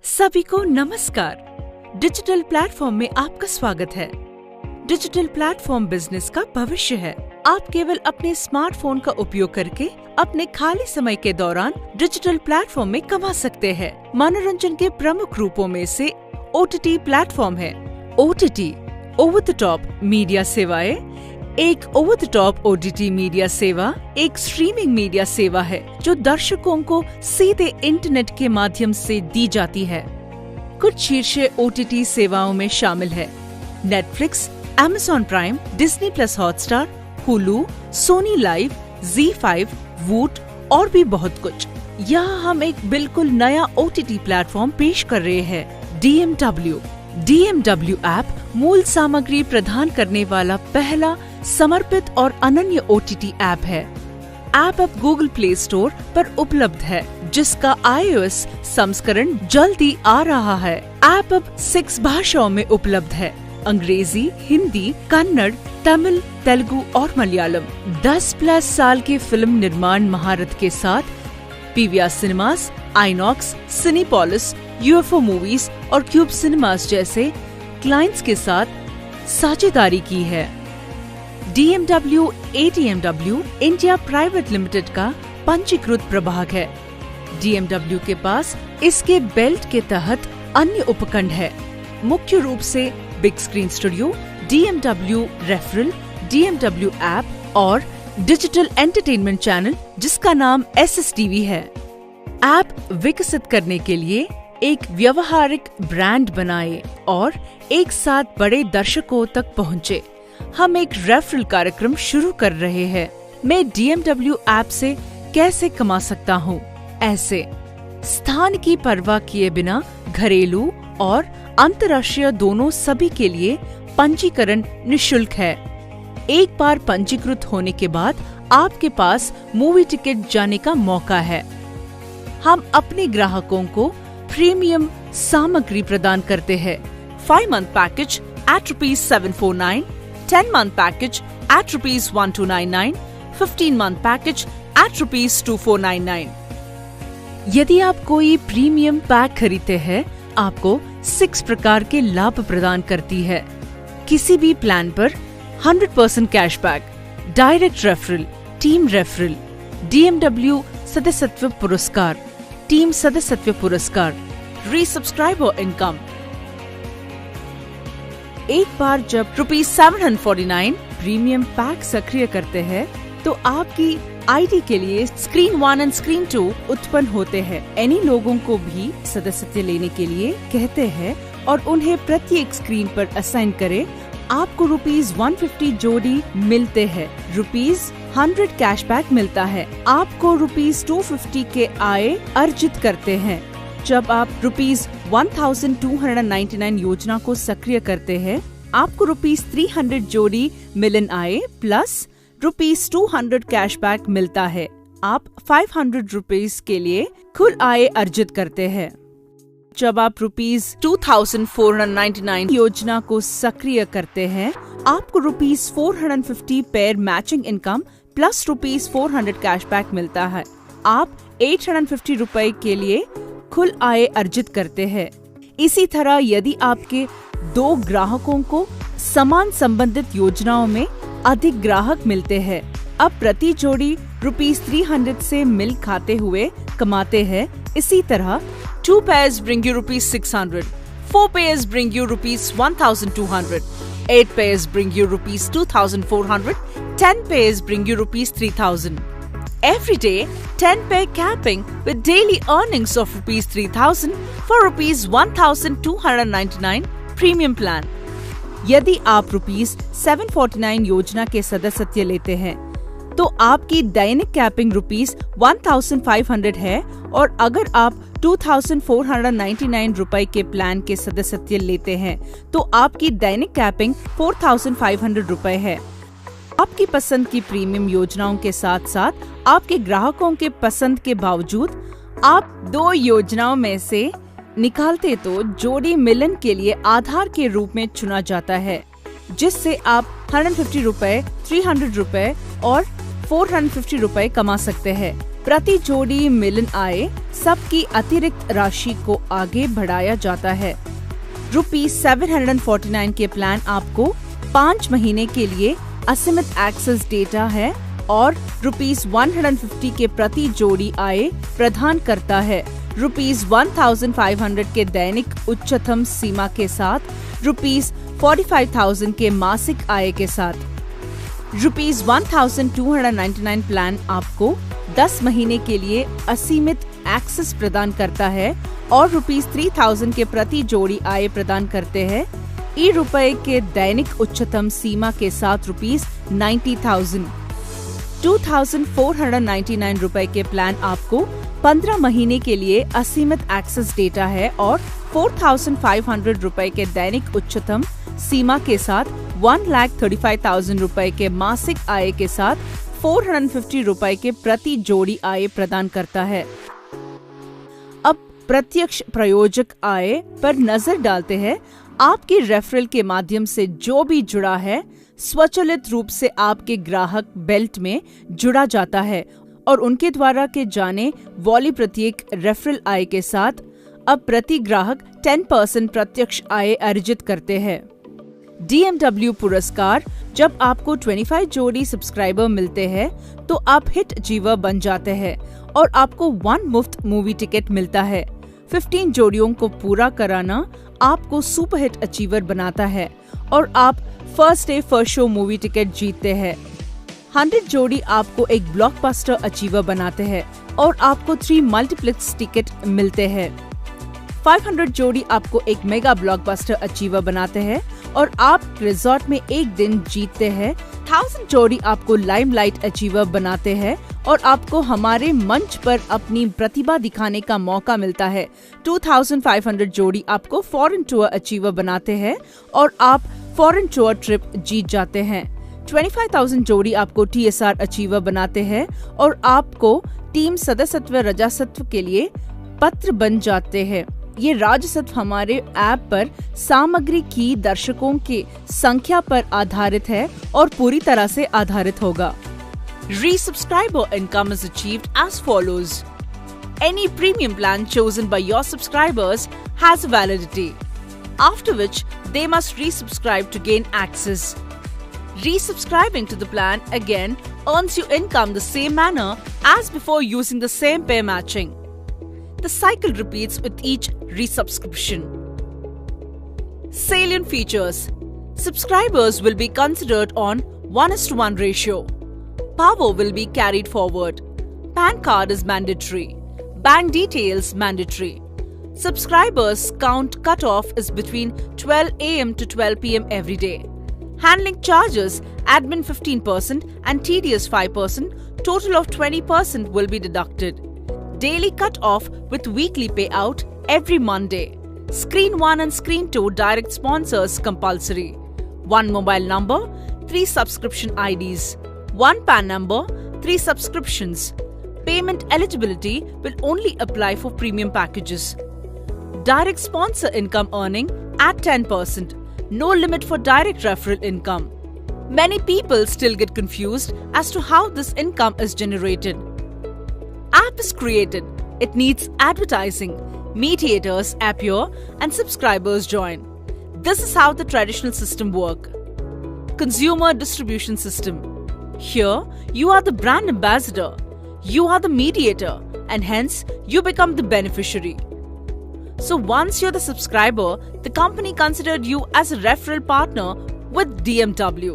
सभी को नमस्कार। डिजिटल प्लेटफॉर्म में आपका स्वागत है। डिजिटल प्लेटफॉर्म बिजनेस का भविष्य है। आप केवल अपने स्मार्टफोन का उपयोग करके अपने खाली समय के दौरान डिजिटल प्लेटफॉर्म में कमा सकते हैं। मनोरंजन के प्रमुख रूपों में से OTT प्लेटफॉर्म है। OTT over the top media सेवाएं। एक over the top OTT media सेवा एक स्ट्रीमिंग मीडिया सेवा है जो दर्शकों को सीधे इंटरनेट के माध्यम से दी जाती है। कुछ शीर्ष OTT सेवाओं में शामिल है Netflix, Amazon Prime, Disney Plus Hotstar, Hulu, Sony LIV, ZEE5, Voot और भी बहुत कुछ। यहाँ हम एक बिल्कुल नया OTT प्लेटफॉर्म पेश कर रहे हैं, DMW। DMW ऐप मूल सामग्री प्रदान करने वाला पहला समर्पित और अनन्य OTT ऐप है। ऐप अब गूगल प्ले स्टोर पर उपलब्ध है, जिसका iOS संस्करण जल्दी आ रहा है। ऐप अब 6 भाषाओं में उपलब्ध है, अंग्रेजी, हिंदी, कन्नड़, तमिल, तेलुगु और मलयालम। 10+ साल की फिल्म निर्माण महारत के साथ PVR cinemas, INOX, Cinepolis, UFO movies और क्यूब सिनेमास जैसे क्लाइंट्स के साथ साझेदारी की है। DMW ATMW India private limited का पंजीकृत प्रभाग है। DMW के पास इसके बेल्ट के तहत अन्य उपखंड है, मुख्य रूप से big screen studio, DMW referral, DMW app और डिजिटल एंटरटेनमेंट चैनल जिसका नाम SSTV है। ऐप विकसित करने के लिए एक व्यवहारिक ब्रांड बनाए और एक साथ बड़े दर्शकों तक पहुँचे। हम एक रेफरल कार्यक्रम शुरू कर रहे हैं। मैं DMW ऐप से कैसे कमा सकता हूँ? ऐसे स्थान की परवाह किए बिना घरेलू और अंतर्राष्ट्रीय दोनों सभी के लिए पंजीकरण निःशुल्क है। एक बार पंजीकृत होने के बाद आपके पास मूवी टिकट जाने का मौका है। हम अपने ग्राहकों को प्रीमियम सामग्री प्रदान करते हैं। 5 month package at ₹749, 10 month package at ₹1299, 15 month package at ₹2499। यदि आप कोई प्रीमियम पैक खरीदते हैं, आपको 6 प्रकार के लाभ प्रदान करती है। किसी भी प्लान पर 100% cashback, direct referral, team referral, DMW सदस्यत्व पुरस्कार, टीम सदस्यत्व पुरस्कार, रीसब्सक्राइबर इनकम। एक बार जब ₹749 प्रीमियम पैक सक्रिय करते हैं, तो आपकी ID के लिए स्क्रीन 1 और स्क्रीन 2 उत्पन्न होते हैं। इन्हीं लोगों को भी सदस्यत्व लेने के लिए कहते हैं और उन्हें प्रत्येक स्क्रीन पर असाइन करें। आपको ₹150 जोड़ी मिलते हैं, ₹100 कैशबैक मिलता है। आपको ₹250 के आय अर्जित करते हैं। जब आप ₹1299 योजना को सक्रिय करते हैं, आपको ₹300 जोड़ी मिलन आय प्लस ₹200 कैशबैक मिलता है। आप ₹500 के लिए कुल आय अर्जित करते हैं। जब आप ₹2499 योजना को सक्रिय करते हैं, आपको ₹450 pair matching income plus ₹400 cashback मिलता है। आप ₹850 के लिए कुल आय अर्जित करते हैं। इसी तरह यदि आपके 2 ग्राहकों को समान संबंधित योजनाओं में अधिक ग्राहक मिलते हैं, अब प्रति जोड़ी ₹300 से मिल खाते हुए कमाते हैं। इसी तरह 2 pairs bring you ₹600, 4 pairs bring you ₹1,200, 8 pairs bring you ₹2,400, 10 pairs bring you ₹3,000. Every day, 10 pair capping with daily earnings of ₹3,000 for ₹1,299 premium plan. यदि आप ₹749 योजना के सदस्यत्व लेते हैं, तो आपकी दैनिक कैपिंग ₹1,500 है और अगर आप ₹2,499 के प्लान के सदस्यत्व लेते हैं, तो आपकी दैनिक कैपिंग ₹4,500 है। आपकी पसंद की प्रीमियम योजनाओं के साथ साथ आपके ग्राहकों के पसंद के बावजूद आप 2 योजनाओं में से निकालते तो जोड़ी मिलन के लिए आधार के रूप में चुना जाता है, जिससे आप ₹150, ₹300 और ₹450 कमा सकते हैं। प्रति जोड़ी मिलन आय सबकी अतिरिक्त राशि को आगे बढ़ाया जाता है। ₹749 के प्लान आपको 5 महीने के लिए असीमित एक्सेस डेटा है और ₹150 के प्रति जोड़ी आय प्रदान करता है। ₹1,500 के दैनिक उच्चतम सीमा के साथ, ₹45,000 के मासिक आय के साथ। ₹1,299 प्लान आपको 10 महीने के लिए असीमित एक्सेस प्रदान करता है और ₹3,000 के प्रति जोड़ी आय प्रदान करते हैं। ₹90 के दैनिक उच्चतम सीमा के साथ ₹90,000। ₹2,499 के प्लान आपको 15 महीने के लिए असीमित एक्सेस डेटा है और ₹4,500 के दैनिक उच्चतम सीमा के साथ ₹1,35,000 के मासिक आय के साथ ₹450 के प्रति जोड़ी आय प्रदान करता है। अब प्रत्यक्ष प्रायोजक आय पर नजर डालते हैं। आपके रेफरल के माध्यम से जो भी जुड़ा है स्वचालित रूप से आपके ग्राहक बेल्ट में जुड़ा जाता है और उनके द्वारा के जाने वाली प्रत्येक रेफरल आय के साथ अब प्रति ग्राहक 10% प्रत्यक्ष आय अर्जित करते हैं। DMW पुरस्कार: जब आपको 25 जोड़ी सब्सक्राइबर मिलते हैं तो आप हिट अचीवर बन जाते हैं और आपको 1 मुफ्त मूवी टिकट मिलता है। 15 जोड़ियों को पूरा कराना आपको सुपर हिट अचीवर बनाता है और आप first day first show movie ticket जीतते हैं। 100 जोड़ी आपको एक ब्लॉकबस्टर अचीवर बनाते हैं और आपको 3 मल्टीप्लेक्स टिकट मिलते हैं। 500 जोड़ी आपको एक मेगा ब्लॉकबस्टर अचीवर बनाते हैं और आप रिजॉर्ट में एक दिन जीतते हैं। 1000 जोड़ी आपको लाइमलाइट अचीवर बनाते हैं और आपको हमारे मंच पर अपनी प्रतिभा दिखाने का मौका मिलता है। 2500 जोड़ी आपको फॉरेन टूर अचीवर बनाते हैं और आप फॉरेन टूर ट्रिप जीत जाते हैं। 25,000 जोड़ी आपको TSR अचीवर बनाते हैं और आपको टीम सदस्यत्व राजस्व के लिए पत्र बन जाते हैं। ये राजस्व हमारे ऐप पर सामग्री की दर्शकों की संख्या पर आधारित है और पूरी तरह से आधारित होगा। Resubscriber income is achieved as follows. Any premium plan chosen by your subscribers has a validity, after which they must resubscribe to gain access. Resubscribing to the plan again earns you income the same manner as before using the same pay matching. The cycle repeats with each resubscription. Salient features: subscribers will be considered on 1:1 ratio. Power will be carried forward. PAN card is mandatory. Bank details mandatory. Subscribers count cutoff is between 12 AM to 12 PM every day. Handling charges: admin 15% and TDS 5%. Total of 20% will be deducted. Daily cut-off with weekly payout every Monday. Screen 1 and Screen 2 direct sponsors compulsory. 1 mobile number, 3 subscription IDs. 1 PAN number, 3 subscriptions. Payment eligibility will only apply for premium packages. Direct sponsor income earning at 10%. No limit for direct referral income. Many people still get confused as to how this income is generated. App is created. It needs advertising. Mediators appear and subscribers join. This is how the traditional system works. Consumer distribution system. Here, you are the brand ambassador. You are the mediator and hence you become the beneficiary. So once you're the subscriber, the company considered you as a referral partner with DMW.